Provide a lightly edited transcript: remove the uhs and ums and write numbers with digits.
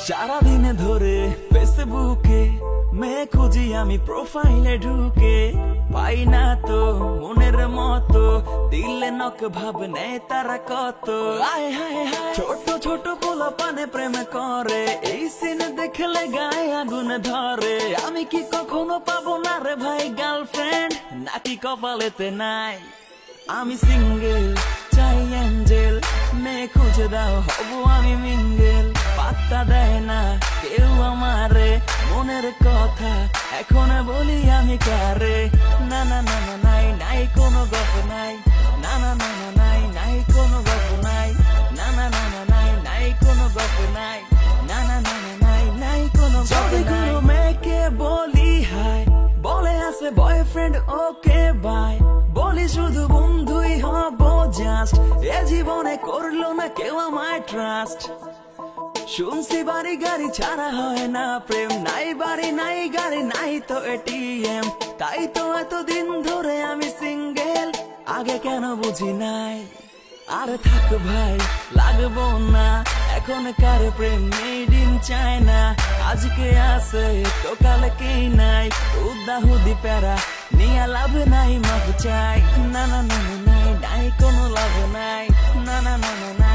সারাদিনে ধরে ফেসবুকে মেয়ে খুঁজি আমি প্রোফাইলে ঢুকে, পাই না তো মনের মতো, দিলে নক ভাব নেয় তারা কত। আয় হায় হায়, ছোট ছোট পোলা পানে প্রেম করে, এই সিন দেখলে গায়ে আগুন ধরে। আমি কি কখনো পাবো না রে ভাই গার্লফ্রেন্ড, নাকি কপালেতে নাই? আমি সিঙ্গেল চাই অ্যাঞ্জেল, মেয়ে খুঁজে দাও হবো আমি মিঙ্গেল। পাত্তা দেয় না কেউ আমারে, মনের কথা এখন বলি আমি কারে। না না না না নাই নাই কোনো গল্প নাই, না না না না নাই নাই কোনো গল্প নাই, না না না না নাই নাই কোনো গল্প নাই, না না না না নাই নাই কোনো গল্প নাই। কোনো মেয়েকে বলি হাই, বলে আছে বয়ফ্রেন্ড ওকে বাই, বলি শুধু বন্ধুই হব জাস্ট, এ জীবনে করলো না কেউ আমায় ট্রাস্ট। শুনছি বাড়ি গাড়ি ছাড়া হয় না প্রেম, নাই বাড়ি নাই গাড়ি নাই তো এটিএম, তাই তো এতদিন ধরে আমি সিঙ্গেল, আগে কেন বুঝি নাই। আর থাক ভাই লাগবো না এখন কার প্রেম, মেড ইন চায়না, আজকে আছে তো কালকেই নাই, উদাহুদি প্যারা নিয়ে লাভ নাই, মাফ চাই। না না না না নাই নাই কোনো লাভ নাই, না না না না নাই।